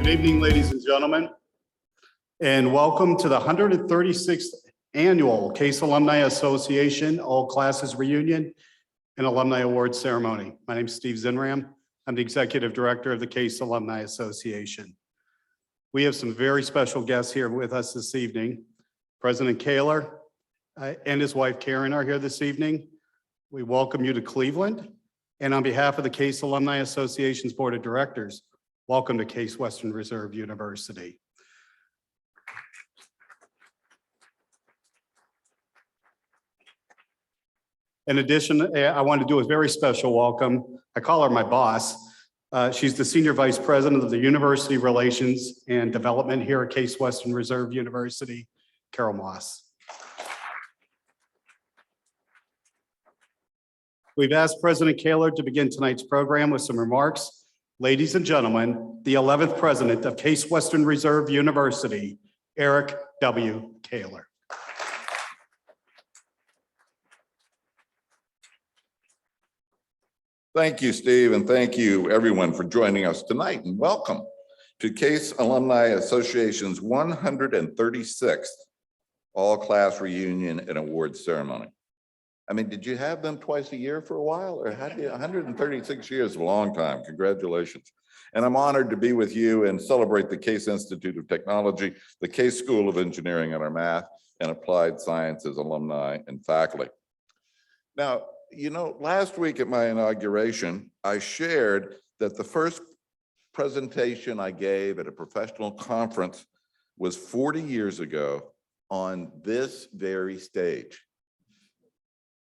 Good evening, ladies and gentlemen, and welcome to the 136th Annual Case Alumni Association All Classes Reunion and Alumni Awards Ceremony. My name is Steve Zinram. I'm the Executive Director of the Case Alumni Association. We have some very special guests here with us this evening. President Kaler and his wife Karen are here this evening. We welcome you to Cleveland. And on behalf of the Case Alumni Association's Board of Directors, welcome to Case Western Reserve University. In addition, I want to do a very special welcome. I call her my boss. She's the Senior Vice President of the University Relations and Development here at Case Western Reserve University, Carol Moss. We've asked President Kaler to begin tonight's program with some remarks. Ladies and gentlemen, the 11th President of Case Western Reserve University, Eric W. Kaler. Thank you, Steve, and thank you everyone for joining us tonight, and welcome to Case Alumni Association's 136th all-class reunion and awards ceremony. I mean, did you have them twice a year for a while, or had you 136 years, a long time? Congratulations. And I'm honored to be with you and celebrate the Case Institute of Technology, the Case School of Engineering, and our Math and Applied Sciences alumni and faculty. Now, you know, last week at my inauguration, I shared that the first presentation I gave at a professional conference was 40 years ago on this very stage.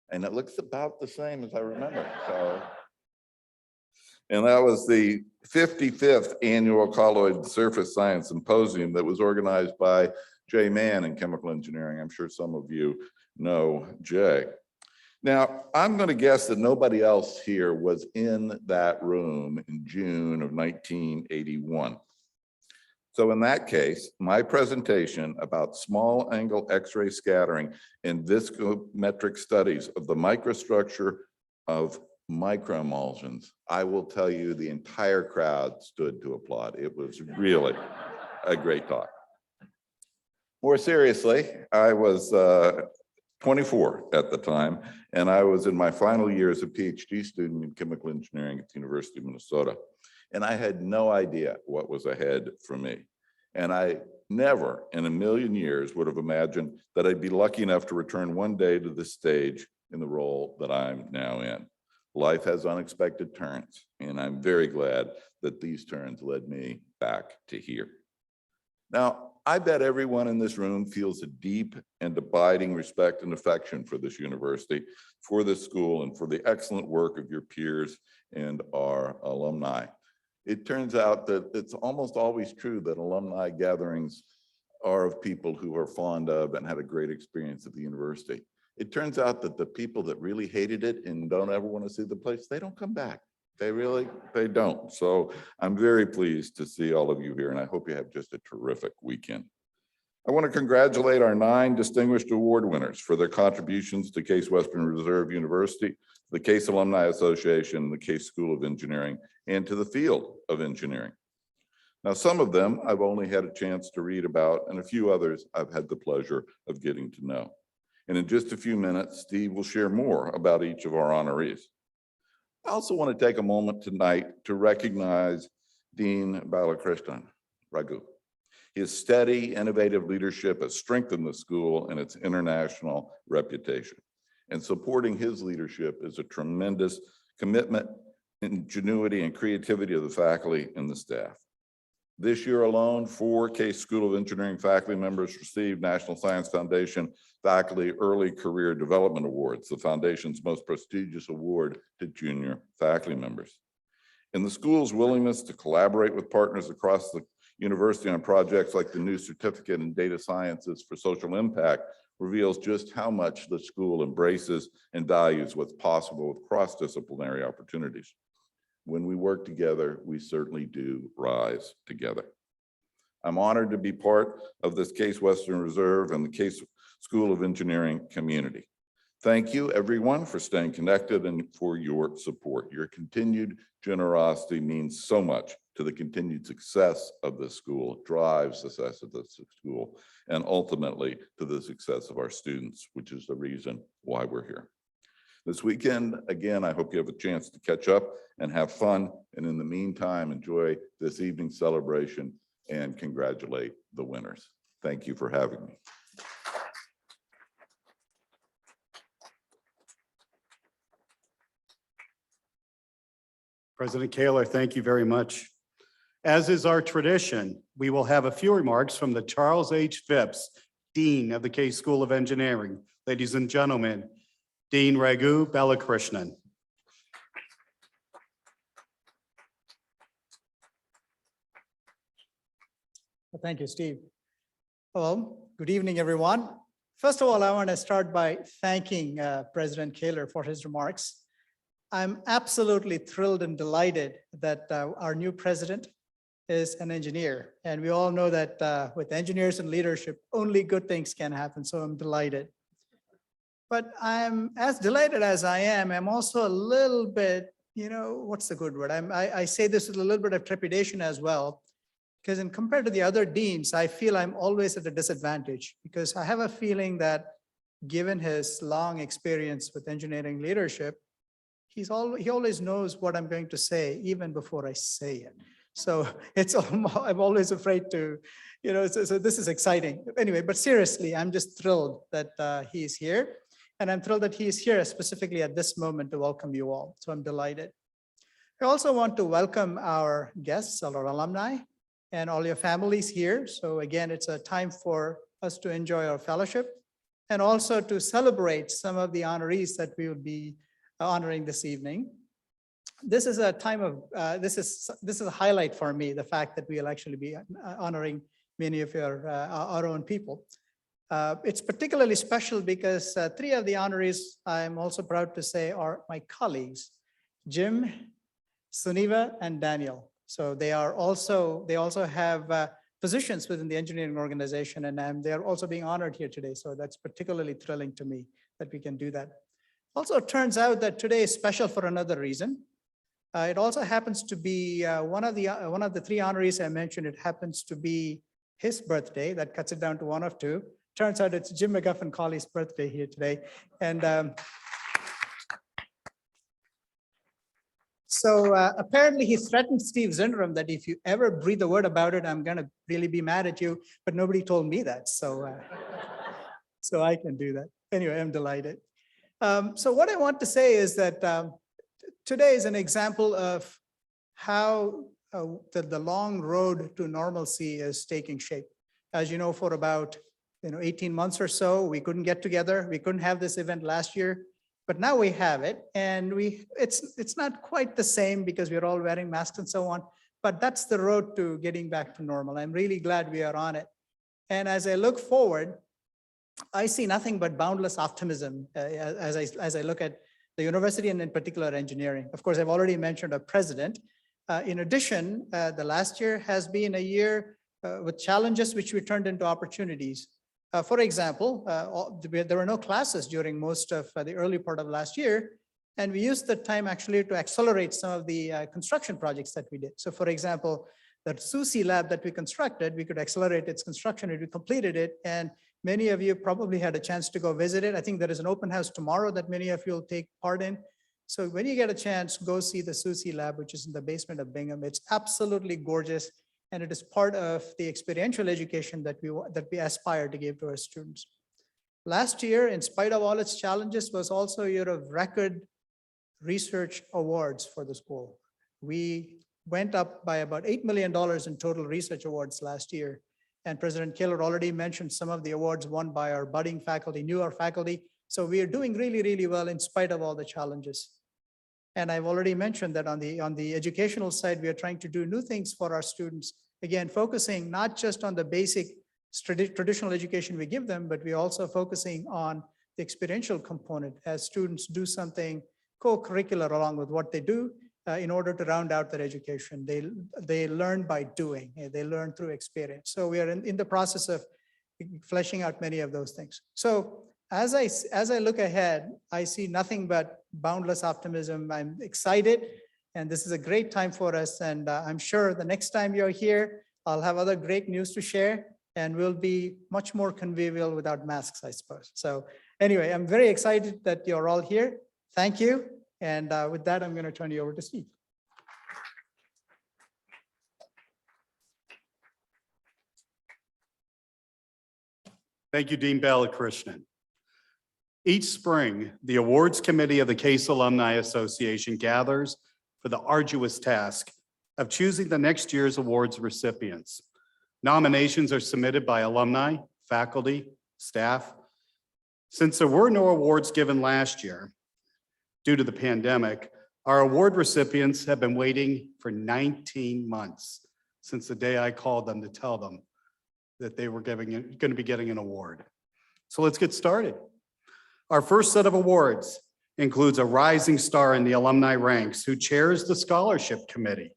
And it looks about the same as I remember. And that was the 55th Annual Colloid Surface Science Symposium that was organized by Jay Mann in chemical engineering. I'm sure some of you know Jay. Now, I'm going to guess that nobody else here was in that room in June of 1981. So in that case, my presentation about small angle X-ray scattering and viscometric studies of the microstructure of microemulsions, I will tell you the entire crowd stood to applaud. It was really a great talk. More seriously, I was 24 at the time, and I was in my final year as a PhD student in chemical engineering at the University of Minnesota. And I had no idea what was ahead for me. And I never in a million years would have imagined that I'd be lucky enough to return one day to this stage in the role that I'm now in. Life has unexpected turns, and I'm very glad that these turns led me back to here. Now, I bet everyone in this room feels a deep and abiding respect and affection for this university, for this school, and for the excellent work of your peers and our alumni. It turns out that it's almost always true that alumni gatherings are of people who are fond of and had a great experience at the university. It turns out that the people that really hated it and don't ever want to see the place, they don't come back. They don't. So I'm very pleased to see all of you here, and I hope you have just a terrific weekend. I want to congratulate our 9 distinguished award winners for their contributions to Case Western Reserve University, the Case Alumni Association, the Case School of Engineering, and to the field of engineering. Now, some of them I've only had a chance to read about, and a few others I've had the pleasure of getting to know. And in just a few minutes, Steve will share more about each of our honorees. I also want to take a moment tonight to recognize Dean Balakrishnan Raghu. His steady, innovative leadership has strengthened the school and its international reputation. And supporting his leadership is a tremendous commitment, ingenuity, and creativity of the faculty and the staff. This year alone, 4 Case School of Engineering faculty members received National Science Foundation Faculty Early Career Development Awards, the foundation's most prestigious award to junior faculty members. And the school's willingness to collaborate with partners across the university on projects like the new certificate in data sciences for social impact reveals just how much the school embraces and values what's possible with cross-disciplinary opportunities. When we work together, we certainly do rise together. I'm honored to be part of this Case Western Reserve and the Case School of Engineering community. Thank you, everyone, for staying connected and for your support. Your continued generosity means so much to the continued success of the school, drives the success of the school, and ultimately to the success of our students, which is the reason why we're here. This weekend, again, I hope you have a chance to catch up and have fun. And in the meantime, enjoy this evening's celebration and congratulate the winners. Thank you for having me. President Kaler, thank you very much. As is our tradition, we will have a few remarks from the Charles H. Phipps, Dean of the Case School of Engineering. Ladies and gentlemen, Dean Raghu Balakrishnan. Well, thank you, Steve. Hello, good evening, everyone. First of all, I want to start by thanking President Kaler for his remarks. I'm absolutely thrilled and delighted that our new president is an engineer. And we all know that with engineers and leadership, only good things can happen. So I'm delighted. But I'm as delighted as I am, I'm also a little bit, what's the good word? I say this with a little bit of trepidation as well, because compared to the other deans, I feel I'm always at a disadvantage because I have a feeling that given his long experience with engineering leadership, he always knows what I'm going to say even before I say it. So I'm always afraid to, so this is exciting. Anyway, but seriously, I'm just thrilled that he's here. And I'm thrilled that he is here specifically at this moment to welcome you all. So I'm delighted. I also want to welcome our guests, our alumni, and all your families here. So again, it's a time for us to enjoy our fellowship and also to celebrate some of the honorees that we will be honoring this evening. This is a time of, this is a highlight for me, the fact that we'll actually be honoring many of our own people. It's particularly special because 3 of the honorees, I'm also proud to say, are my colleagues, Jim, Suniva, and Daniel. So they also have positions within the engineering organization, and they're also being honored here today. So that's particularly thrilling to me that we can do that. Also, it turns out that today is special for another reason. It also happens to be one of the 3 honorees I mentioned. It happens to be his birthday. That cuts it down to 1 of 2. Turns out it's Jim McGuffin Colley's birthday here today. And so apparently he threatened Steve Zinderam that if you ever breathe a word about it, I'm gonna really be mad at you, but nobody told me that. So, so I can do that. Anyway, I'm delighted. So what I want to say is that today is an example of how the long road to normalcy is taking shape. As you know, for about 18 months or so, we couldn't get together. We couldn't have this event last year, but now we have it. And it's not quite the same because we're all wearing masks and so on, but that's the road to getting back to normal. I'm really glad we are on it. And as I look forward, I see nothing but boundless optimism as I look at the university and in particular engineering. Of course, I've already mentioned a president. In addition, the last year has been a year with challenges which we turned into opportunities. For example, there were no classes during most of the early part of last year, and we used the time actually to accelerate some of the construction projects that we did. So for example, the SUSI lab that we constructed, we could accelerate its construction and we completed it, and many of you probably had a chance to go visit it. I think there is an open house tomorrow that many of you will take part in. So when you get a chance, go see the SUSI lab, which is in the basement of Bingham. It's absolutely gorgeous. And it is part of the experiential education that we aspire to give to our students. Last year, in spite of all its challenges, was also a year of record research awards for the school. We went up by about $8 million in total research awards last year. And President Kaler already mentioned some of the awards won by our budding faculty, newer faculty. So we are doing really, really well in spite of all the challenges. And I've already mentioned that on the educational side, we are trying to do new things for our students. Again, focusing not just on the basic traditional education we give them, but we're also focusing on the experiential component as students do something co-curricular along with what they do in order to round out their education. They learn by doing, they learn through experience. So we are in the process of fleshing out many of those things. So as I look ahead, I see nothing but boundless optimism. I'm excited And this is a great time for us. And I'm sure the next time you're here, I'll have other great news to share, and we'll be much more convivial without masks, I suppose. So anyway, I'm very excited that you're all here. Thank you. And with that, I'm going to turn you over to Steve. Thank you, Dean Balakrishnan. Each spring, the awards committee of the Case Alumni Association gathers for the arduous task of choosing the next year's awards recipients. Nominations are submitted by alumni, faculty, staff. Since there were no awards given last year due to the pandemic, our award recipients have been waiting for 19 months since the day I called them to tell them that they were going to be getting an award. So let's get started. Our first set of awards includes a rising star in the alumni ranks who chairs the scholarship committee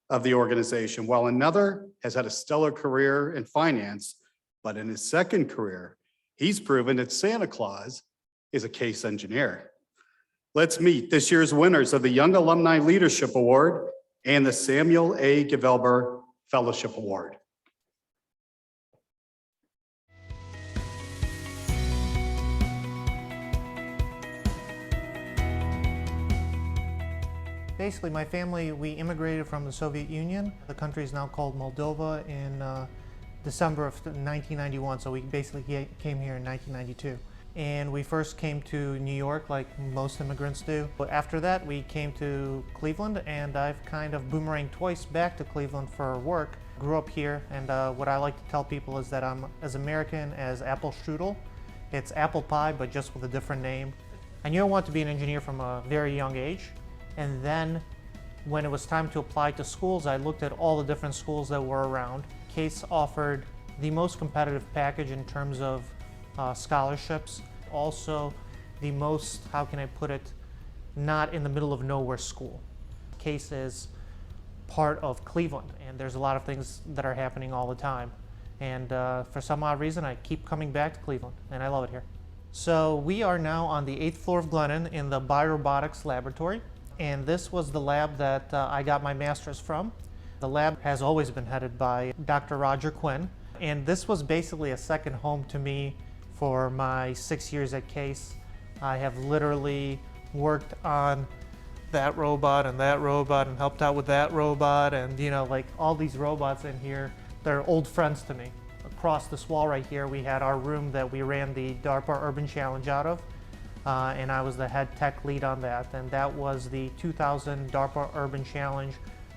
of the organization, while another has had a stellar career in finance, but in his second career, he's proven that Santa Claus is a Case engineer. Let's meet this year's winners of the Young Alumni Leadership Award and the Samuel A. Gevelber Fellowship Award. Basically, my family, we immigrated from the Soviet Union. The country is now called Moldova in December of 1991, so we basically came here in 1992. And we first came to New York like most immigrants do. But after that, we came to Cleveland, and I've kind of boomeranged twice back to Cleveland for work. Grew up here, and what I like to tell people is that I'm as American as apple strudel. It's apple pie, but just with a different name. I knew I wanted to be an engineer from a very young age. And then when it was time to apply to schools, I looked at all the different schools that were around. Case offered the most competitive package in terms of scholarships. Also the most, how can I put it, not in the middle of nowhere school. Case is part of Cleveland, and there's a lot of things that are happening all the time. And for some odd reason, I keep coming back to Cleveland, and I love it here. So we are now on the 8th floor of Glennon in the Biorobotics laboratory. And this was the lab that I got my master's from. The lab has always been headed by Dr. Roger Quinn. And this was basically a second home to me for my 6 years at Case. I have literally worked on that robot and helped out with that robot, and like all these robots in here, they're old friends to me. Across this wall right here, we had our room that we ran the DARPA Urban Challenge out of. And I was the head tech lead on that, and that was the 2000 DARPA Urban Challenge,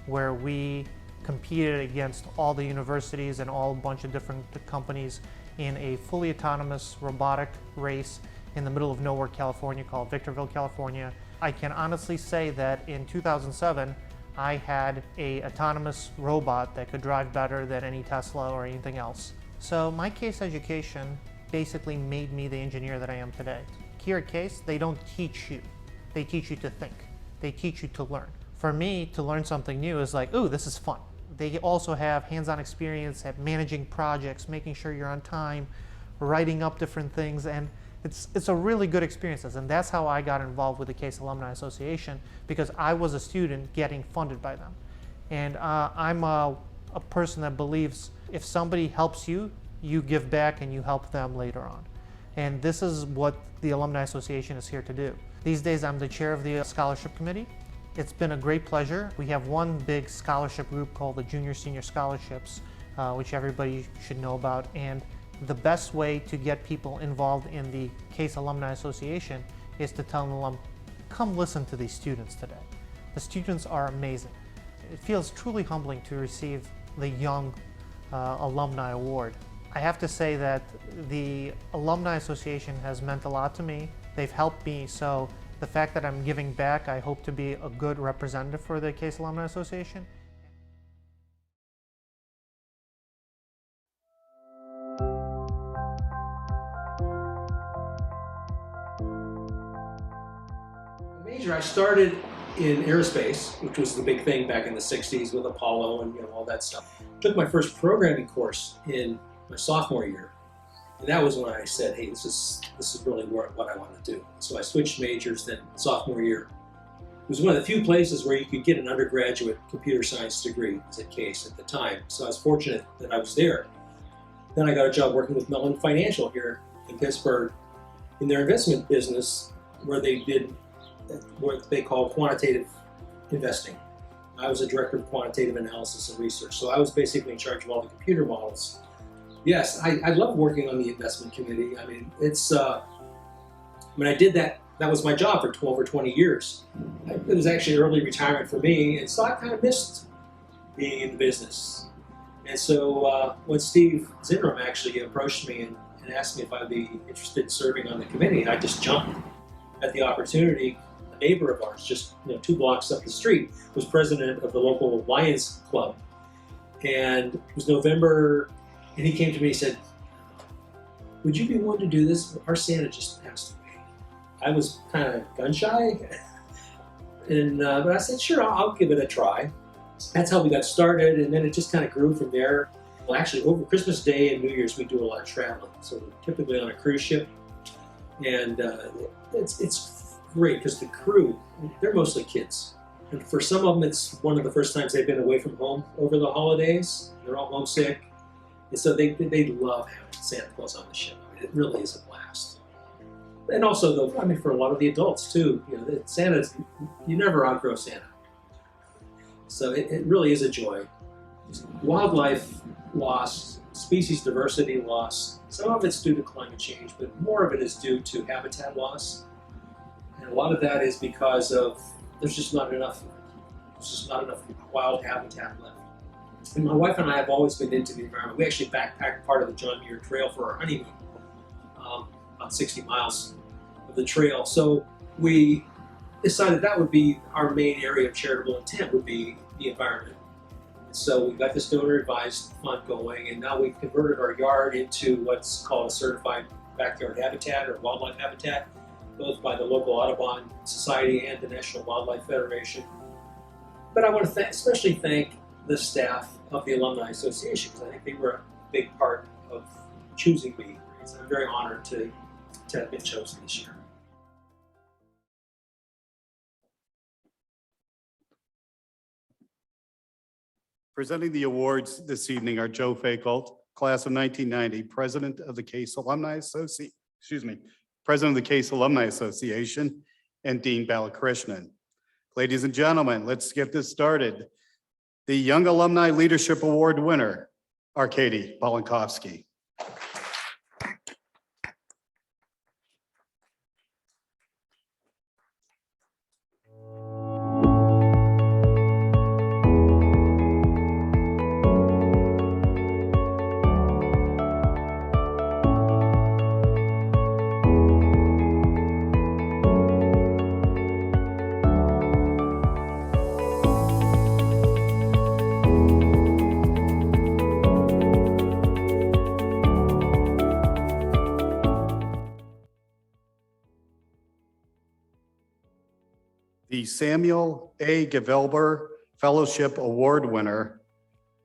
where we competed against all the universities and all a bunch of different companies in a fully autonomous robotic race in the middle of nowhere, California, called Victorville, California. I can honestly say that in 2007, I had an autonomous robot that could drive better than any Tesla or anything else. So my Case education basically made me the engineer that I am today. Here at Case, they don't teach you. They teach you to think. They teach you to learn. For me, to learn something new is like, ooh, this is fun. They also have hands-on experience at managing projects, making sure you're on time, writing up different things, and it's a really good experience. And that's how I got involved with the Case Alumni Association, because I was a student getting funded by them. And I'm a person that believes if somebody helps you, you give back and you help them later on. And this is what the Alumni Association is here to do. These days, I'm the chair of the scholarship committee. It's been a great pleasure. We have one big scholarship group called the Junior Senior Scholarships, which everybody should know about. And the best way to get people involved in the Case Alumni Association is to tell an alum, come listen to these students today. The students are amazing. It feels truly humbling to receive the Young Alumni Award. I have to say that the Alumni Association has meant a lot to me. They've helped me, so the fact that I'm giving back, I hope to be a good representative for the Case Alumni Association. Major, I started in aerospace, which was the big thing back in the 60s with Apollo and all that stuff. Took my first programming course in my sophomore year, and that was when I said, hey, this is really what I want to do. So I switched majors then sophomore year, It was one of the few places where you could get an undergraduate computer science degree as a case at the time. So I was fortunate that I was there. Then I got a job working with Mellon Financial here in Pittsburgh in their investment business, where they did what they call quantitative investing. I was a director of quantitative analysis and research. So I was basically in charge of all the computer models. Yes, I love working on the investment committee. I mean, I did that. That was my job for 12 or 20 years. It was actually early retirement for me, and so I kind of missed being in the business. And so when Steve Zinram actually approached me and asked me if I'd be interested in serving on the committee, I just jumped at the opportunity. A neighbor of ours, just 2 blocks up the street, was president of the local Lions Club. And it was November, and he came to me and said, "Would you be willing to do this? Our Santa just passed away." I was kind of gun shy, and but I said, "Sure, I'll give it a try." That's how we got started, and then it just kind of grew from there. Well, actually, over Christmas Day and New Year's, we do a lot of traveling. So we're typically on a cruise ship, and it's great because the crew, they're mostly kids. And for some of them, it's one of the first times they've been away from home over the holidays. They're all homesick, and so they love having Santa Claus on the ship. I mean, it really is a blast. And also, for a lot of the adults too, Santa's, you never outgrow Santa. So it really is a joy. Wildlife loss, species diversity loss, some of it's due to climate change, but more of it is due to habitat loss. And a lot of that is because of, there's just not enough wild habitat left. And my wife and I have always been into the environment. We actually backpacked part of the John Muir Trail for our honeymoon. About 60 miles of the trail. So we decided that would be our main area of charitable intent, would be the environment. So we got this donor advised fund going, and now we've converted our yard into what's called a certified backyard habitat or wildlife habitat, both by the local Audubon Society and the National Wildlife Federation. But I want to especially thank the staff of the Alumni Association, because I think they were a big part of choosing me. So I'm very honored to have been chosen this year. Presenting the awards this evening are Joe Fakolt, class of 1990, president of the Case Alumni Association, president of the Case Alumni Association, and Dean Balakrishnan. Ladies and gentlemen, let's get this started. The Young Alumni Leadership Award winner, Arkady Polankovsky. The Samuel A. Gavelber Fellowship Award winner,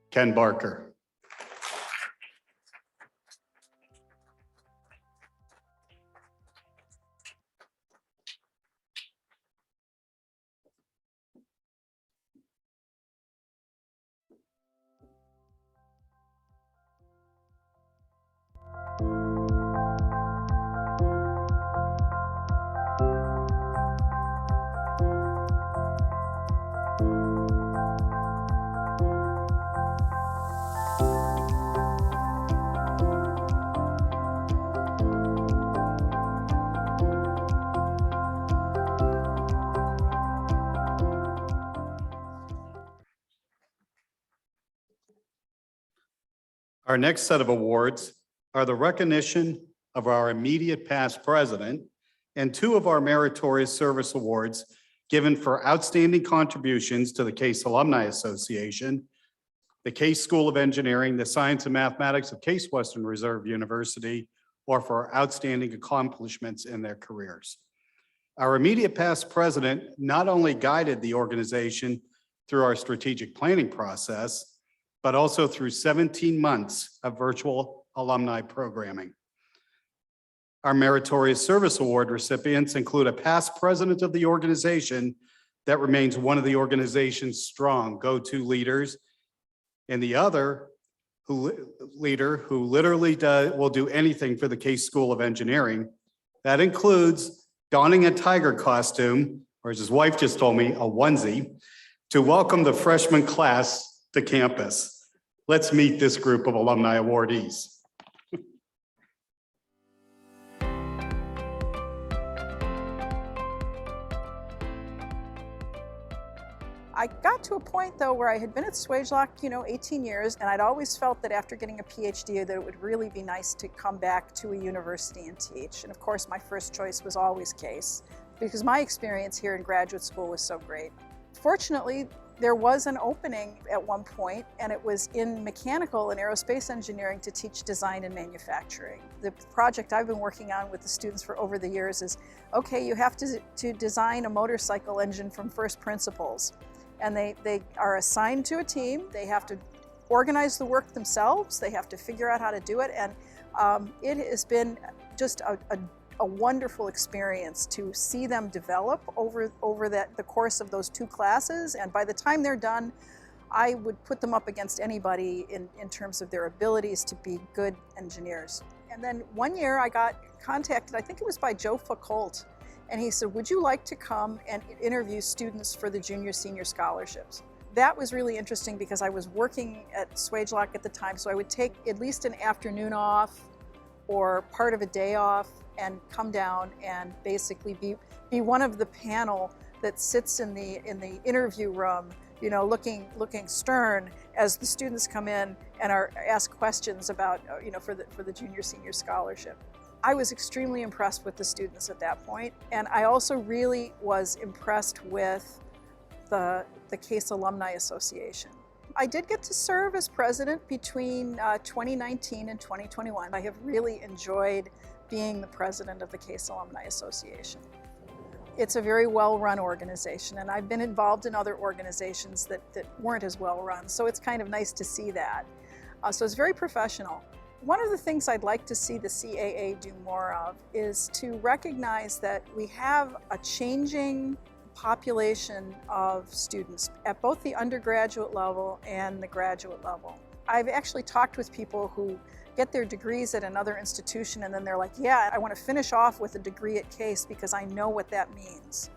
Ken Barker. Our next set of awards are the recognition of our immediate past president and 2 of our meritorious service awards given for outstanding contributions to the Case Alumni Association, the Case School of Engineering, the Science and Mathematics of Case Western Reserve University, or for outstanding accomplishments in their careers. Our immediate past president not only guided the organization through our strategic planning process, but also through 17 months of virtual alumni programming. Our Meritorious Service Award recipients include a past president of the organization that remains one of the organization's strong go-to leaders, and the other leader who literally will do anything for the Case School of Engineering. That includes donning a tiger costume, or as his wife just told me, a onesie, to welcome the freshman class to campus. Let's meet this group of alumni awardees. I got to a point though where I had been at Swagelock, 18 years, and I'd always felt that after getting a PhD that it would really be nice to come back to a university and teach. And of course my first choice was always Case, because my experience here in graduate school was so great. Fortunately, there was an opening at one point, and it was in mechanical and aerospace engineering to teach design and manufacturing. The project I've been working on with the students for over the years is, okay, you have to design a motorcycle engine from first principles. And they are assigned to a team. They have to organize the work themselves. They have to figure out how to do it. And it has been just a wonderful experience to see them develop over the course of those 2 classes. And by the time they're done, I would put them up against anybody in terms of their abilities to be good engineers. And then one year I got contacted, I think it was by Joe Foucault, and he said, would you like to come and interview students for the junior senior scholarships? That was really interesting because I was working at Swagelock at the time, so I would take at least an afternoon off or part of a day off and come down and basically be one of the panel that sits in the interview room, looking stern as the students come in and are asked questions about, for the junior senior scholarship. I was extremely impressed with the students at that point, and I also really was impressed with the Case Alumni Association. I did get to serve as president between 2019 and 2021. I have really enjoyed being the president of the Case Alumni Association. It's a very well-run organization, and I've been involved in other organizations that weren't as well-run, so it's kind of nice to see that. So it's very professional. One of the things I'd like to see the CAA do more of is to recognize that we have a changing population of students at both the undergraduate level and the graduate level. I've actually talked with people who get their degrees at another institution and then they're like, yeah, I want to finish off with a degree at Case because I know what that means.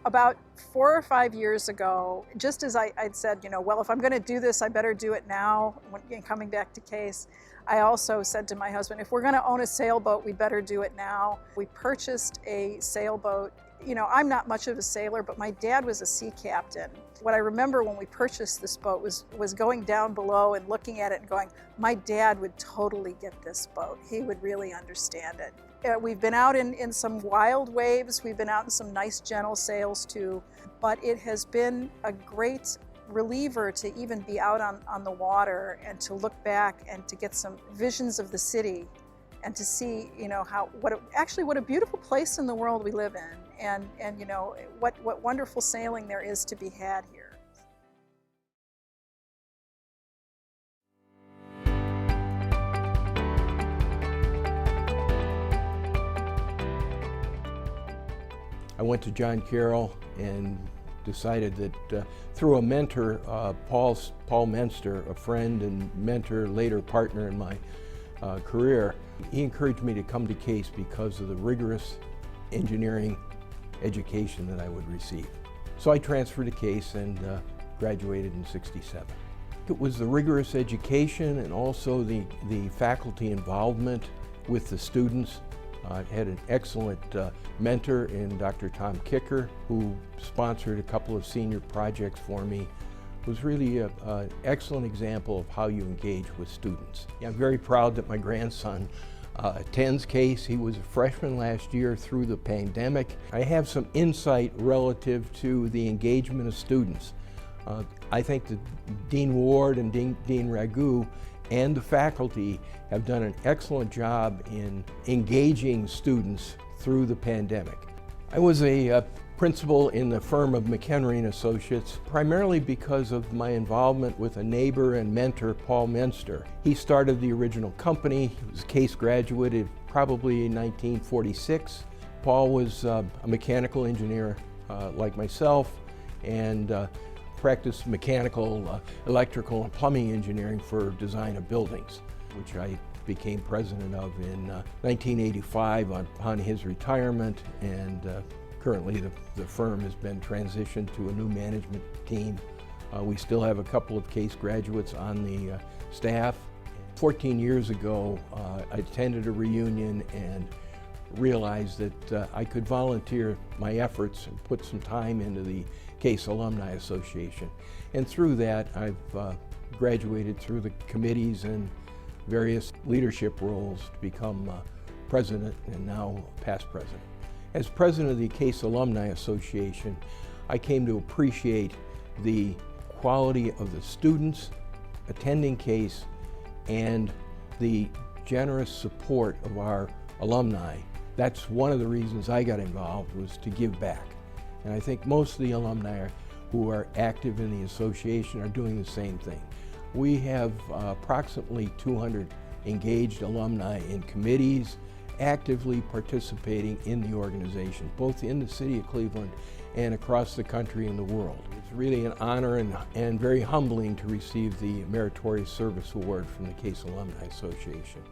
About 4 or 5 years ago, just as I'd said, well, if I'm going to do this, I better do it now when coming back to Case. I also said to my husband, if we're going to own a sailboat, we better do it now. We purchased a sailboat. I'm not much of a sailor, but my dad was a sea captain. What I remember when we purchased this boat was going down below and looking at it and going, my dad would totally get this boat. He would really understand it. We've been out in some wild waves. We've been out in some nice gentle sails too, but it has been a great reliever to even be out on the water and to look back and to get some visions of the city and to see, what a beautiful place in the world we live in, and what wonderful sailing there is to be had here. I went to John Carroll and decided that through a mentor, Paul Menster, a friend and mentor, later partner in my career, he encouraged me to come to Case because of the rigorous engineering education that I would receive. So I transferred to Case and graduated in '67. It was the rigorous education and also the faculty involvement with the students. I had an excellent mentor in Dr. Tom Kicker, who sponsored a couple of senior projects for me. It was really an excellent example of how you engage with students. I'm very proud that my grandson attends Case. He was a freshman last year through the pandemic. I have some insight relative to the engagement of students. I think that Dean Ward and Dean Ragu and the faculty have done an excellent job in engaging students through the pandemic. I was a principal in the firm of McHenry & Associates, primarily because of my involvement with a neighbor and mentor, Paul Menster. He started the original company. He was a Case graduate probably in 1946. Paul was a mechanical engineer like myself, and practiced mechanical, electrical, and plumbing engineering for design of buildings, which I became president of in 1985 upon his retirement, and currently the firm has been transitioned to a new management team. We still have a couple of CASE graduates on the staff. 14 years ago, I attended a reunion and realized that I could volunteer my efforts and put some time into the CASE Alumni Association. And through that, I've graduated through the committees and various leadership roles to become president and now past president. As president of the CASE Alumni Association, I came to appreciate the quality of the students attending CASE and the generous support of our alumni. That's one of the reasons I got involved, was to give back. And I think most of the alumni who are active in the association are doing the same thing. We have approximately 200 engaged alumni in committees, actively participating in the organization, both in the city of Cleveland and across the country and the world. It's really an honor and very humbling to receive the Meritorious Service Award from the CASE Alumni Association.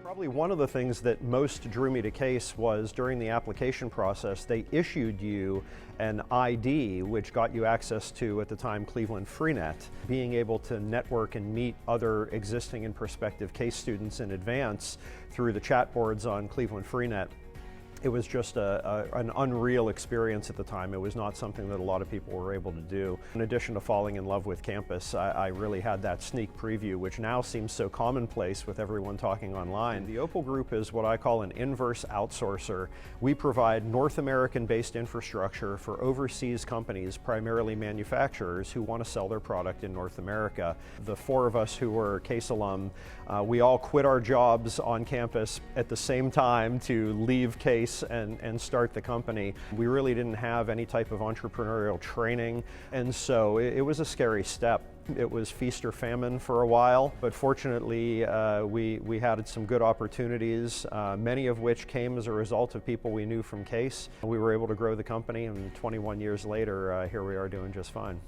Probably one of the things that most drew me to CASE was during the application process, they issued you an ID, which got you access to, at the time, Cleveland Freenet. Being able to network and meet other existing and prospective CASE students in advance through the chat boards on Cleveland Freenet, it was just an unreal experience at the time. It was not something that a lot of people were able to do. In addition to falling in love with campus, I really had that sneak preview, which now seems so commonplace with everyone talking online. The Opal Group is what I call an inverse outsourcer. We provide North American-based infrastructure for overseas companies, primarily manufacturers, who want to sell their product in North America. The four of us who were CASE alum, we all quit our jobs on campus at the same time to leave CASE and start the company. We really didn't have any type of entrepreneurial training, and so it was a scary step. It was feast or famine for a while, but fortunately we had some good opportunities, many of which came as a result of people we knew from CASE. We were able to grow the company, and 21 years later, here we are doing just fine.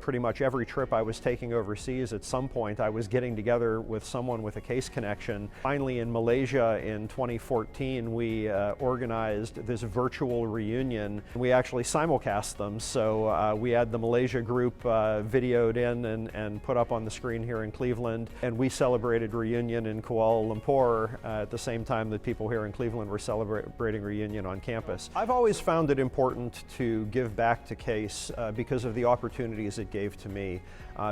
Pretty much every trip I was taking overseas, at some point I was getting together with someone with a CASE connection. Finally, in Malaysia in 2014, we organized this virtual reunion. We actually simulcast them, so we had the Malaysia group videoed in and put up on the screen here in Cleveland, and we celebrated reunion in Kuala Lumpur at the same time that people here in Cleveland were celebrating reunion on campus. I've always found it important to give back to CASE because of the opportunities it gave to me,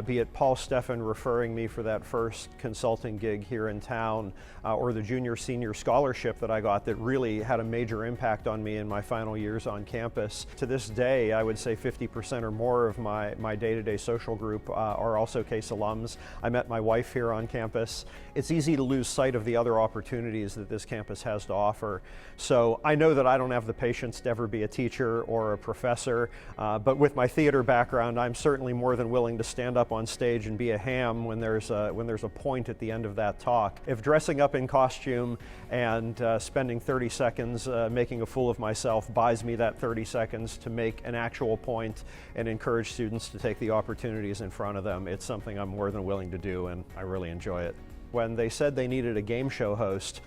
be it Paul Steffen referring me for that first consulting gig here in town, or the junior-senior scholarship that I got that really had a major impact on me in my final years on campus. To this day, I would say 50% or more of my day-to-day social group are also CASE alums. I met my wife here on campus. It's easy to lose sight of the other opportunities that this campus has to offer. So I know that I don't have the patience to ever be a teacher or a professor, but with my theater background, I'm certainly more than willing to stand up on stage and be a ham when there's a point at the end of that talk. If dressing up in costume and spending 30 seconds making a fool of myself buys me that 30 seconds to make an actual point and encourage students to take the opportunities in front of them, it's something I'm more than willing to do, and I really enjoy it. When they said they needed a game show host,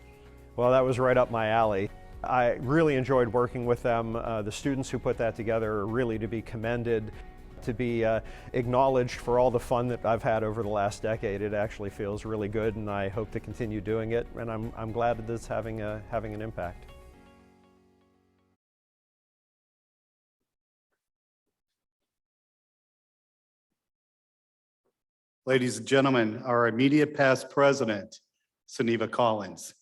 well, that was right up my alley. I really enjoyed working with them. The students who put that together are really to be commended. To be acknowledged for all the fun that I've had over the last decade, it actually feels really good, and I hope to continue doing it, and I'm glad that it's having an impact. Ladies and gentlemen, our immediate past president, Sunniva Collins.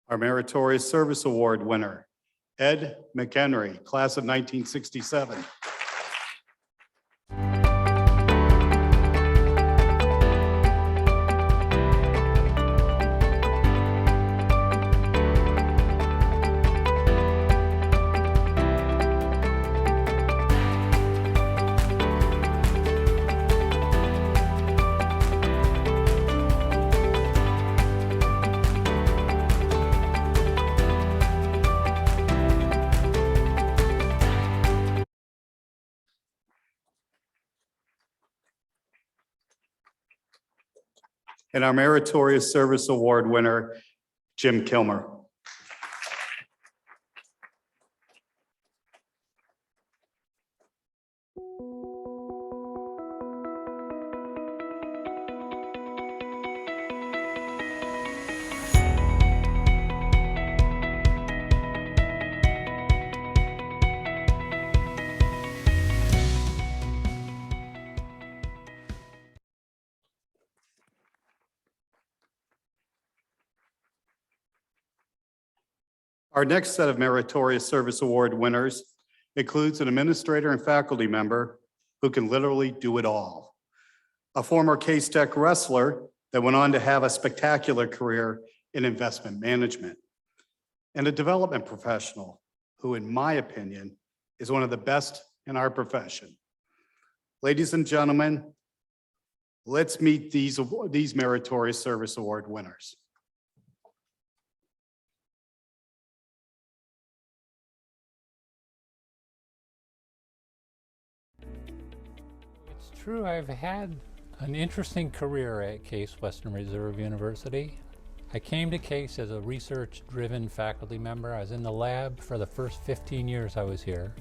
Our Meritorious Service Award winner, Ed McHenry, class of 1967. And our Meritorious Service Award winner, Jim Kilmer. Our next set of Meritorious Service Award winners includes an administrator and faculty member who can literally do it all. A former K-Tech wrestler that went on to have a spectacular career in investment management. And a development professional who, in my opinion, is one of the best in our profession. Ladies and gentlemen, let's meet these Meritorious Service Award winners. It's true, I've had an interesting career at Case Western Reserve University. I came to Case as a research-driven faculty member. I was in the lab for the first 15 years I was here.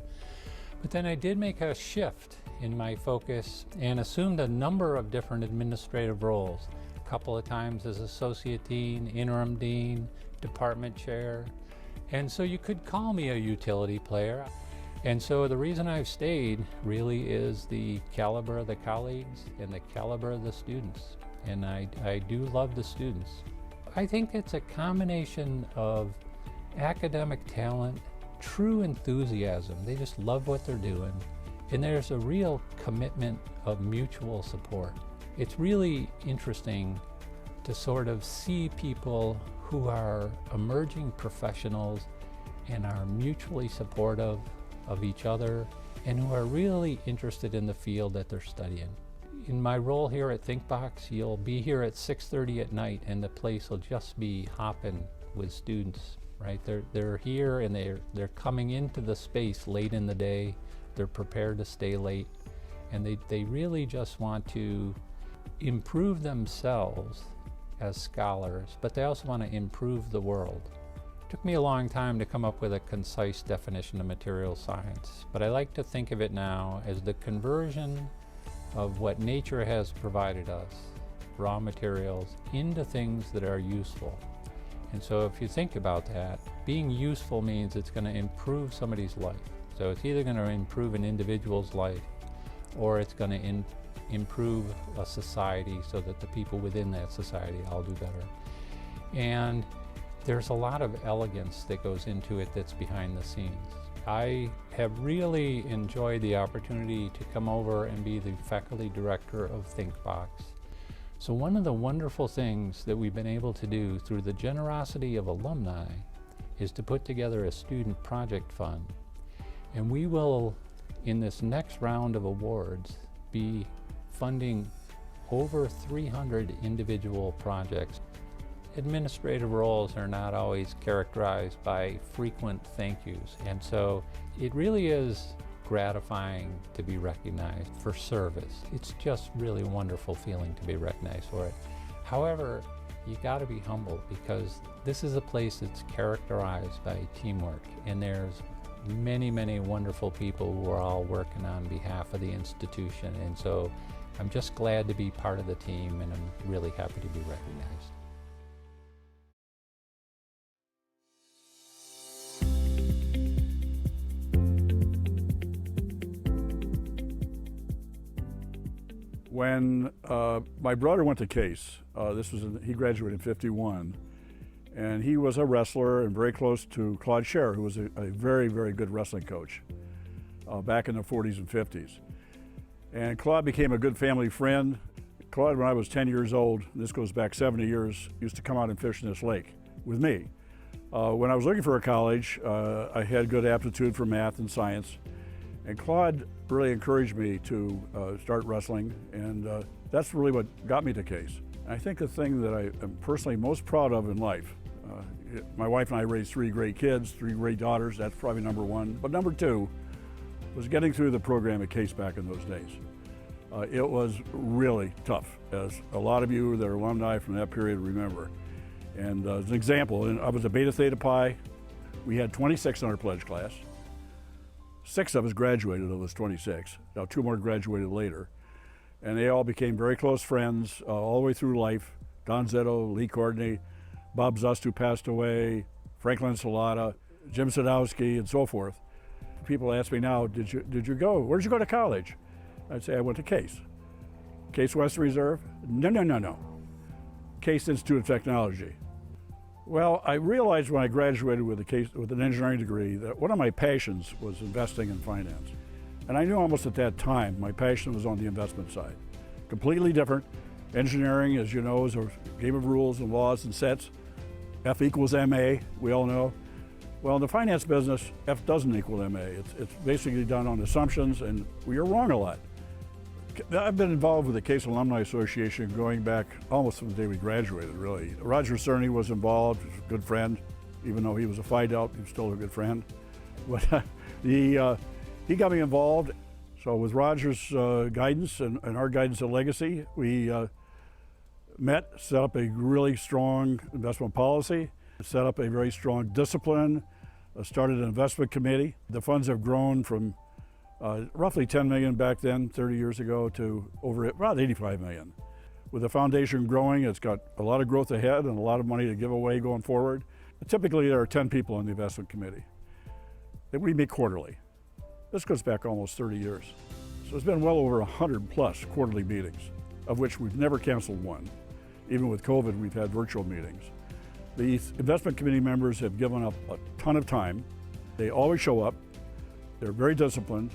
But then I did make a shift in my focus and assumed a number of different administrative roles. A couple of times as associate dean, interim dean, department chair. And so you could call me a utility player. And so the reason I've stayed really is the caliber of the colleagues and the caliber of the students. And I do love the students. I think it's a combination of academic talent, true enthusiasm. They just love what they're doing. And there's a real commitment of mutual support. It's really interesting to sort of see people who are emerging professionals and are mutually supportive of each other and who are really interested in the field that they're studying. In my role here at ThinkBox, you'll be here at 6:30 at night and the place will just be hopping with students, right? They're here and they're coming into the space late in the day. They're prepared to stay late and they really just want to improve themselves as scholars, but they also want to improve the world. It took me a long time to come up with a concise definition of material science, but I like to think of it now as the conversion of what nature has provided us, raw materials, into things that are useful. And so if you think about that, being useful means it's going to improve somebody's life. So it's either going to improve an individual's life or it's going to improve a society so that the people within that society all do better. And there's a lot of elegance that goes into it that's behind the scenes. I have really enjoyed the opportunity to come over and be the faculty director of ThinkBox. So one of the wonderful things that we've been able to do through the generosity of alumni is to put together a student project fund. And we will, in this next round of awards, be funding over 300 individual projects. Administrative roles are not always characterized by frequent thank yous, and so it really is gratifying to be recognized for service. It's just really a wonderful feeling to be recognized for it. However, you got to be humble because this is a place that's characterized by teamwork, and there's many, many wonderful people who are all working on behalf of the institution, and so I'm just glad to be part of the team, and I'm really happy to be recognized. When my brother went to Case, he graduated in '51, And he was a wrestler and very close to Claude Scher, who was a very, very good wrestling coach back in the 40s and 50s. And Claude became a good family friend. Claude, when I was 10 years old, this goes back 70 years, used to come out and fish in this lake with me. When I was looking for a college, I had good aptitude for math and science. And Claude really encouraged me to start wrestling, and that's really what got me to Case. I think the thing that I am personally most proud of in life, my wife and I raised 3 great kids, 3 great daughters, that's probably number 1. But number 2 was getting through the program at Case back in those days. It was really tough, as a lot of you that are alumni from that period remember. And as an example, I was a Beta Theta Pi. We had 26 in our pledge class. 6 of us graduated of those 26. Now 2 more graduated later. And they all became very close friends all the way through life. Don Zetto, Lee Courtney, Bob Zust, who passed away, Franklin Salata, Jim Sadowski, and so forth. People ask me now, did you go? Where did you go to college? I'd say I went to Case. Case Western Reserve? No. Case Institute of Technology. Well, I realized when I graduated with an engineering degree that one of my passions was investing in finance. And I knew almost at that time my passion was on the investment side. Completely different. Engineering, as you know, is a game of rules and laws and sets. F equals MA, we all know. Well, in the finance business, F doesn't equal MA. It's basically done on assumptions, and we are wrong a lot. I've been involved with the Case Alumni Association going back almost from the day we graduated, really. Roger Cerny was involved, he was a good friend. Even though he was a fight-out, he was still a good friend. But he got me involved. So with Roger's guidance and our guidance at Legacy, we met, set up a really strong investment policy, set up a very strong discipline, started an investment committee. The funds have grown from roughly 10 million back then, 30 years ago, to over around 85 million. With the foundation growing, it's got a lot of growth ahead and a lot of money to give away going forward. Typically, there are 10 people on the investment committee. We meet quarterly. This goes back almost 30 years. So it's been well over 100 plus quarterly meetings, of which we've never canceled one. Even with COVID, we've had virtual meetings. The investment committee members have given up a ton of time. They always show up. They're very disciplined,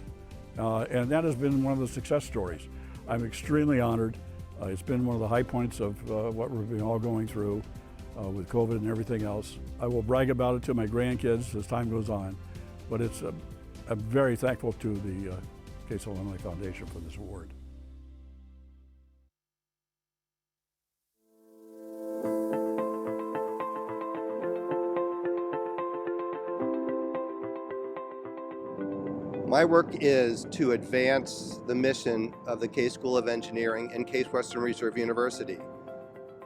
and that has been one of the success stories. I'm extremely honored. It's been one of the high points of what we've been all going through with COVID and everything else. I will brag about it to my grandkids as time goes on, but I'm very thankful to the Case Alumni Foundation for this award. My work is to advance the mission of the Case School of Engineering and Case Western Reserve University.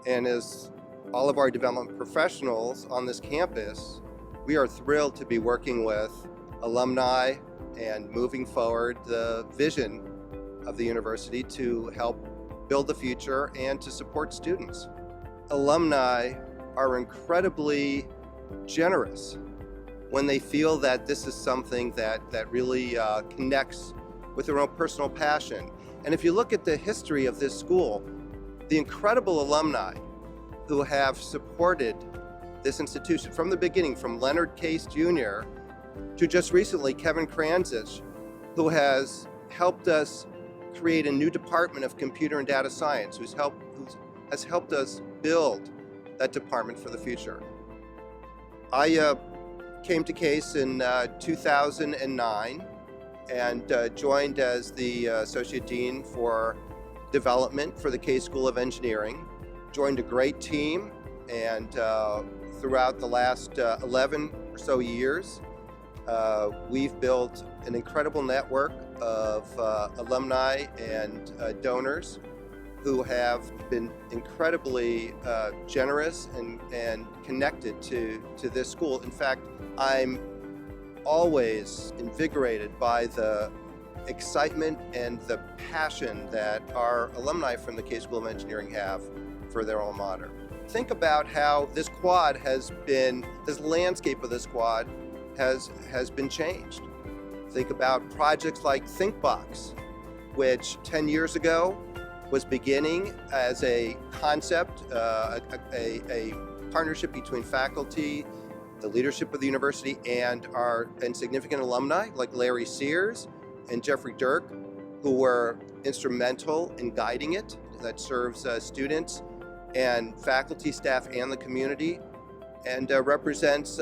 And as all of our development professionals on this campus, we are thrilled to be working with alumni and moving forward the vision of the university to help build the future and to support students. Alumni are incredibly generous when they feel that this is something that really connects with their own personal passion. And if you look at the history of this school, the incredible alumni who have supported this institution from the beginning, from Leonard Case Jr. to just recently Kevin Kranzich, who has helped us create a new department of computer and data science, who has helped us build that department for the future. I came to Case in 2009 and joined as the Associate Dean for Development for the Case School of Engineering. Joined a great team, and throughout the last 11 or so years, we've built an incredible network of alumni and donors who have been incredibly generous and connected to this school. In fact, I'm always invigorated by the excitement and the passion that our alumni from the Case School of Engineering have for their alma mater. Think about how this landscape of this quad has been changed. Think about projects like ThinkBox, which 10 years ago was beginning as a concept, a partnership between faculty, the leadership of the university, and significant alumni like Larry Sears and Jeffrey Dirk, who were instrumental in guiding it, that serves students and faculty, staff, and the community, and represents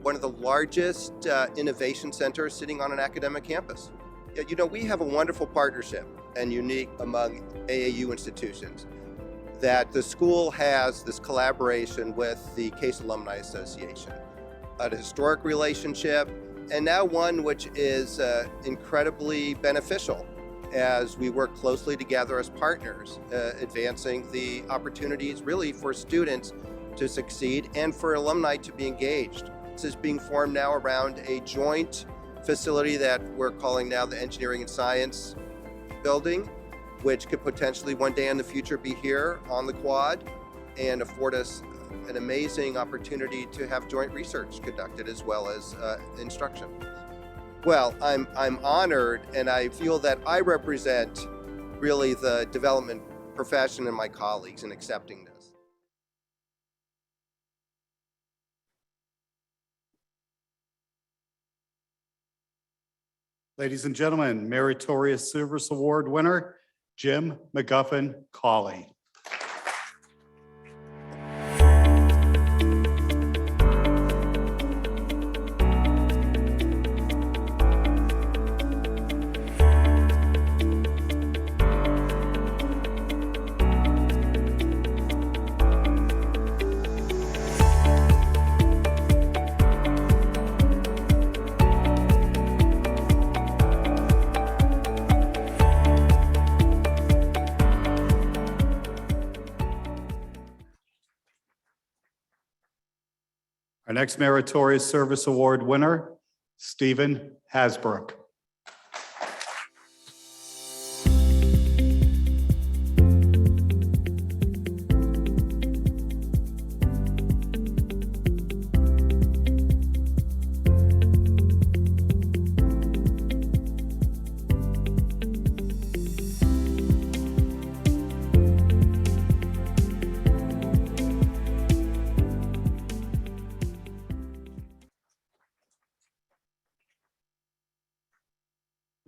one of the largest innovation centers sitting on an academic campus. You know, we have a wonderful partnership and unique among AAU institutions, that the school has this collaboration with the Case Alumni Association, a historic relationship, and now one which is incredibly beneficial as we work closely together as partners, advancing the opportunities really for students to succeed and for alumni to be engaged. This is being formed now around a joint facility that we're calling now the Engineering and Science Building, which could potentially one day in the future be here on the quad and afford us an amazing opportunity to have joint research conducted as well as instruction. Well, I'm honored, and I feel that I represent really the development profession and my colleagues in accepting this. Ladies and gentlemen, Meritorious Service Award winner, Jim McGuffin Cawley. Our next Meritorious Service Award winner, Stephen Hasbrook.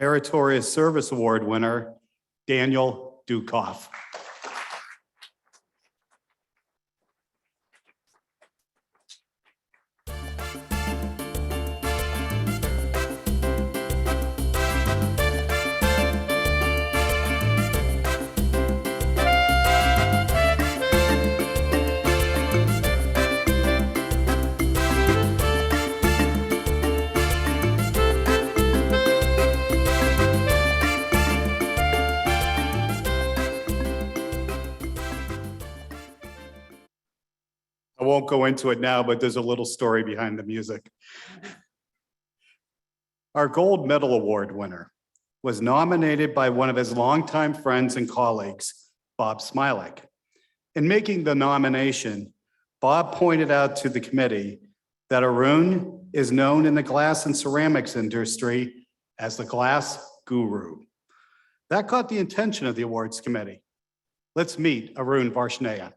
Meritorious Service Award winner, Daniel Dukoff. I won't go into it now, but there's a little story behind the music. Our Gold Medal Award winner was nominated by one of his longtime friends and colleagues, Bob Smilek. In making the nomination, Bob pointed out to the committee that Arun is known in the glass and ceramics industry as the glass guru. That caught the attention of the awards committee. Let's meet Arun Varshnaya.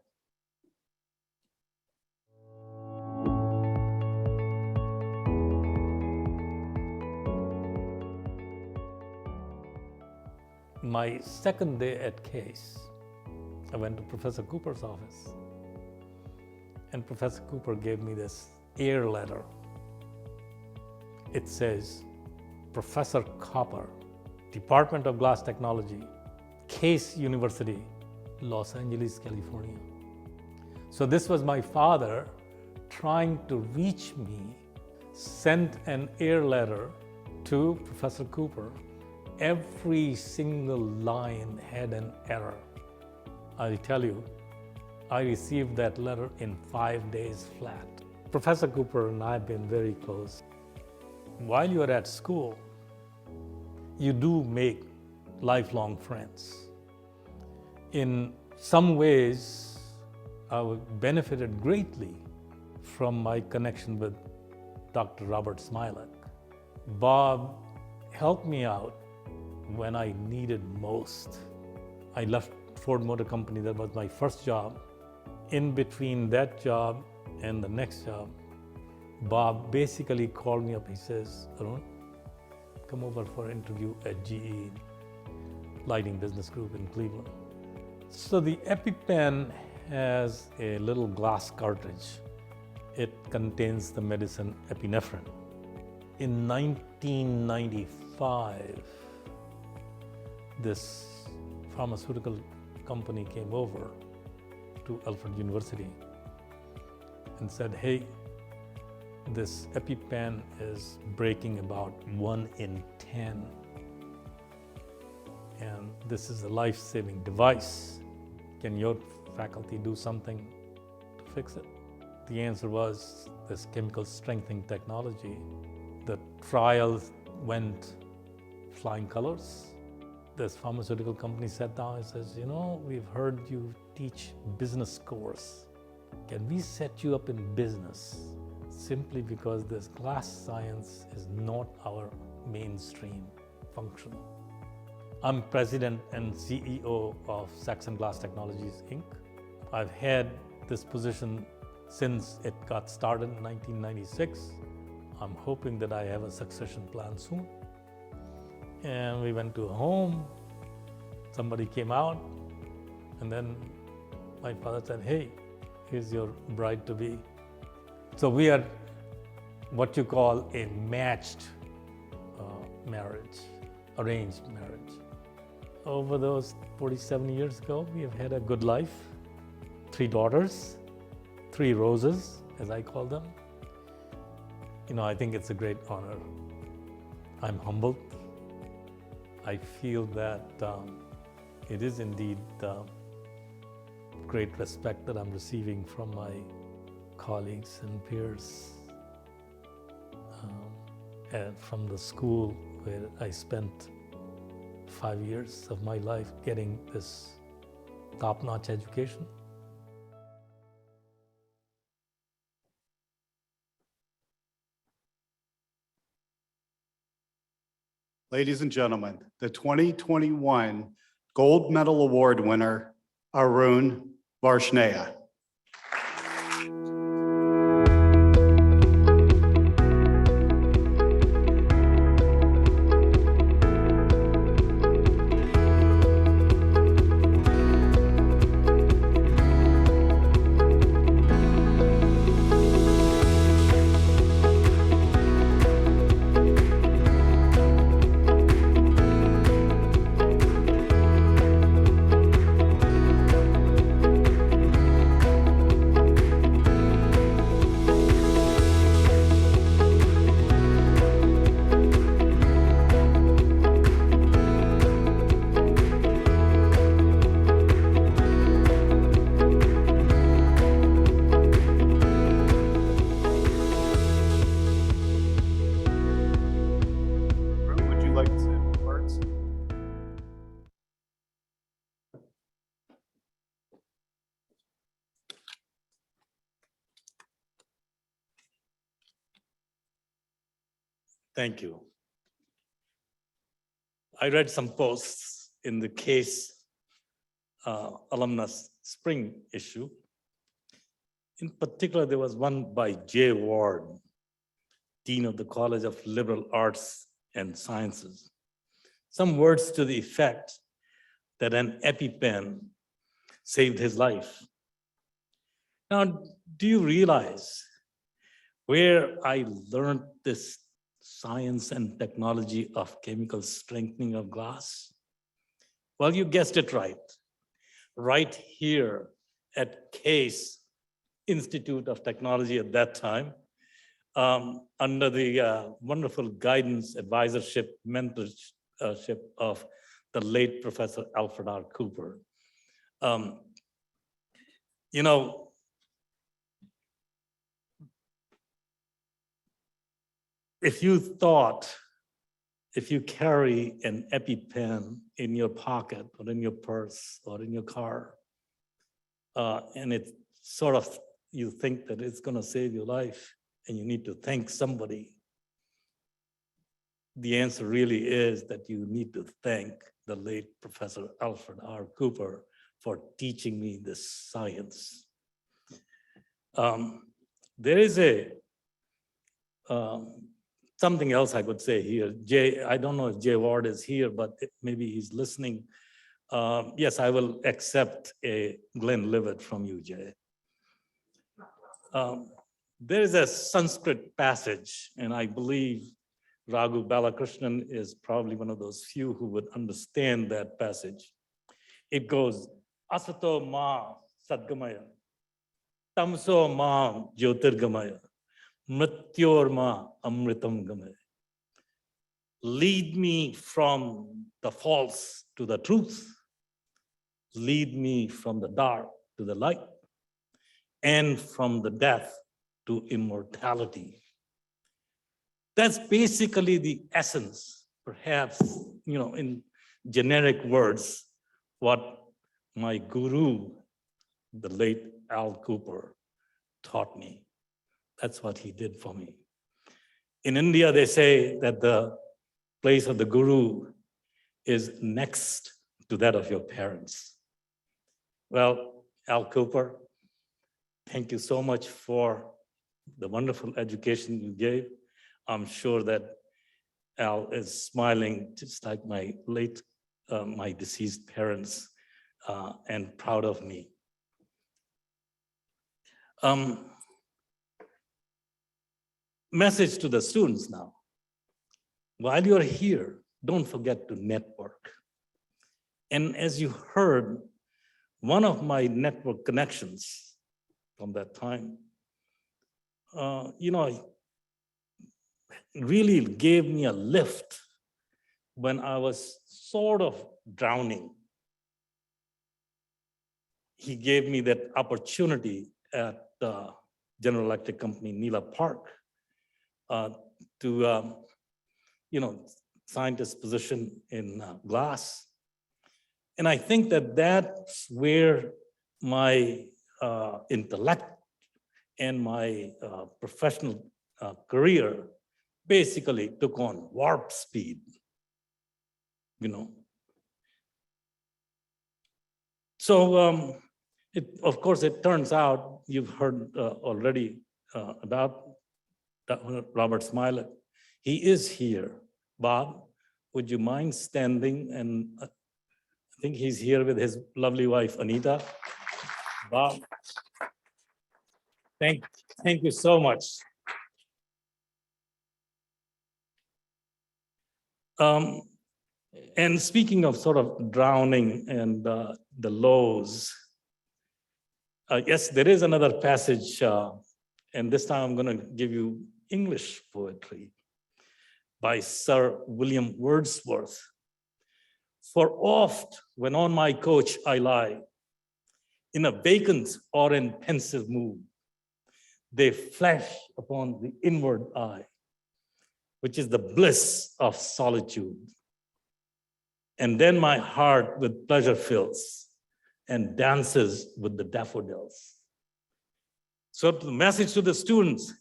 My second day at Case, I went to Professor Cooper's office, and Professor Cooper gave me this air letter. It says, Professor Copper, Department of Glass Technology, Case University, Los Angeles, California. So this was my father trying to reach me, sent an air letter to Professor Cooper. Every single line had an error. I'll tell you, I received that letter in 5 days flat. Professor Cooper and I have been very close. While you're at school, you do make lifelong friends. In some ways, I benefited greatly from my connection with Dr. Robert Smilek. Bob helped me out when I needed most. I left Ford Motor Company. That was my first job. In between that job and the next job, Bob basically called me up. He says, Arun, come over for an interview at GE Lighting Business Group in Cleveland. So the EpiPen has a little glass cartridge. It contains the medicine epinephrine. In 1995, this pharmaceutical company came over to Alfred University and said, hey, this EpiPen is breaking about 1 in 10. And this is a life-saving device. Can your faculty do something to fix it? The answer was this chemical strengthening technology. The trials went flying colors. This pharmaceutical company sat down and says, you know, we've heard you teach business course. Can we set you up in business? Simply because this glass science is not our mainstream function. I'm president and CEO of Saxon Glass Technologies, Inc. I've had this position since it got started in 1996. I'm hoping that I have a succession plan soon. And we went to a home, somebody came out, and then my father said, hey, here's your bride-to-be. So we are what you call a matched marriage, arranged marriage. Over those 47 years ago, we have had a good life. 3 daughters, 3 roses, as I call them. You know, I think it's a great honor. I'm humbled. I feel that it is indeed great respect that I'm receiving from my colleagues and peers, and from the school where I spent 5 years of my life getting this top-notch education. Ladies and gentlemen, the 2021 Gold Medal Award winner, Arun Varshnaya. Would you like to say a few words? Thank you. I read some posts in the Case Alumnus Spring issue. In particular, there was one by Jay Ward, Dean of the College of Liberal Arts and Sciences. Some words to the effect that an EpiPen saved his life. Now, do you realize where I learned this science and technology of chemical strengthening of glass? Well, you guessed it right here at Case Institute of Technology at that time, under the wonderful guidance, advisorship, mentorship of the late Professor Alfred R. Cooper. You know, if you carry an EpiPen in your pocket or in your purse or in your car, and it sort of, you think that it's gonna save your life and you need to thank somebody, the answer really is that you need to thank the late Professor Alfred R. Cooper for teaching me this science. There is something else I could say here. Jay, I don't know if Jay Ward is here, but maybe he's listening. Yes, I will accept a Glenlivet from you, Jay. There is a Sanskrit passage, and I believe Raghu Balakrishnan is probably one of those few who would understand that passage. It goes, Asato ma sadgamaya, tamso ma jyotirgamaya, mrityor ma amritam gamaya. Lead me from the false to the truth. Lead me from the dark to the light, and from the death to immortality. That's basically the essence, perhaps, in generic words, what my guru, the late Al Cooper, taught me. That's what he did for me. In India, they say that the place of the guru is next to that of your parents. Well, Al Cooper, thank you so much for the wonderful education you gave. I'm sure that Al is smiling just like my deceased parents, and proud of me. Message to the students now. While you're here, don't forget to network. And as you heard, one of my network connections from that time, really gave me a lift when I was sort of drowning. He gave me that opportunity at General Electric Company, Neela Park, to scientist position in glass. And I think that that's where my intellect and my professional career basically took on warp speed, So, of course, it turns out, you've heard already about Robert Smilet. He is here. Bob, would you mind standing? And I think he's here with his lovely wife, Anita. Bob, thank you so much. And speaking of sort of drowning and the lows, yes, there is another passage, and this time I'm going to give you English poetry by Sir William Wordsworth. For oft, when on my couch I lie, in a vacant or in pensive mood, they flash upon the inward eye, which is the bliss of solitude. And then my heart with pleasure fills and dances with the daffodils. So the message to the students,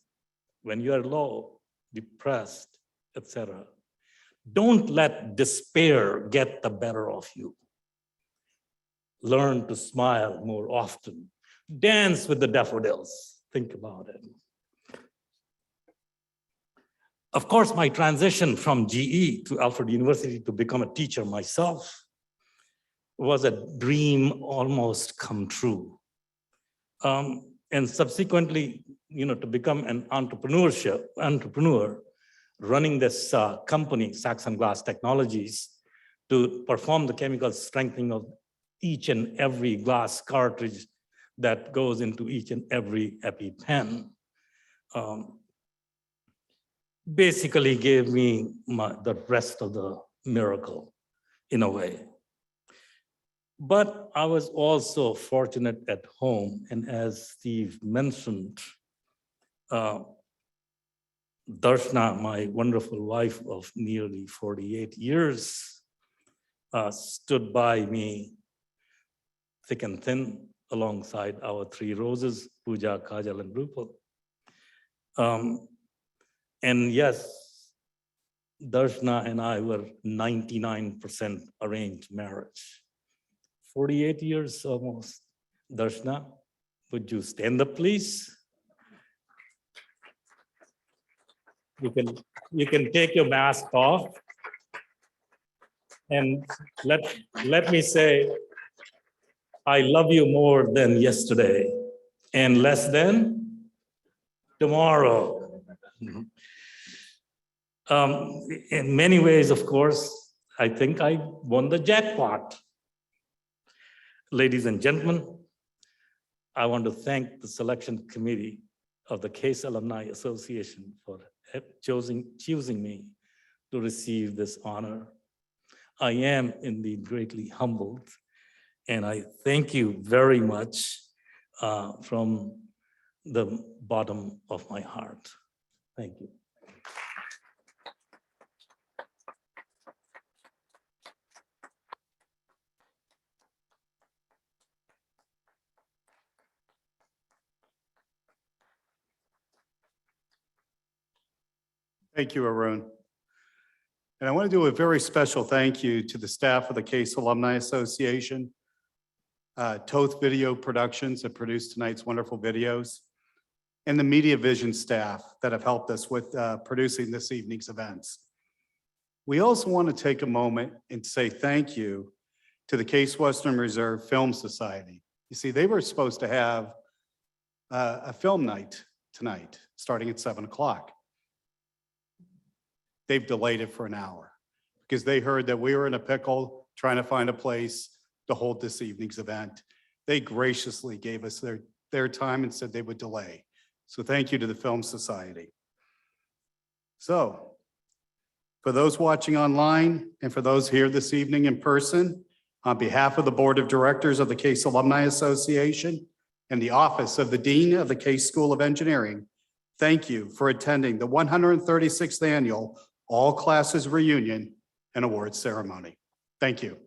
when you are low, depressed, etc., don't let despair get the better of you. Learn to smile more often. Dance with the daffodils. Think about it. Of course, my transition from GE to Alfred University to become a teacher myself was a dream almost come true. And subsequently, to become an entrepreneur, running this company, Saxon Glass Technologies, to perform the chemical strengthening of each and every glass cartridge that goes into each and every EpiPen. Basically gave me the rest of the miracle in a way. But I was also fortunate at home, and as Steve mentioned, Darshna, my wonderful wife of nearly 48 years, stood by me thick and thin alongside our three roses, Pooja, Kajal, and Rupal. And yes, Darshna and I were 99% arranged marriage. 48 years almost. Darshana, would you stand up, please? You can take your mask off. And let me say, I love you more than yesterday and less than tomorrow. In many ways, of course, I think I won the jackpot. Ladies and gentlemen, I want to thank the selection committee of the Case Alumni Association for choosing me to receive this honor. I am indeed greatly humbled, and I thank you very much from the bottom of my heart. Thank you. Thank you, Arun. And I want to do a very special thank you to the staff of the Case Alumni Association, Toth Video Productions that produced tonight's wonderful videos, and the Media Vision staff that have helped us with producing this evening's events. We also want to take a moment and say thank you to the Case Western Reserve Film Society. You see, they were supposed to have a film night tonight, starting at 7 o'clock. They've delayed it for an hour because they heard that we were in a pickle trying to find a place to hold this evening's event. They graciously gave us their time and said they would delay. So thank you to the Film Society. So for those watching online and for those here this evening in person, on behalf of the Board of Directors of the Case Alumni Association and the Office of the Dean of the Case School of Engineering, thank you for attending the 136th Annual All Classes Reunion and Awards Ceremony. Thank you.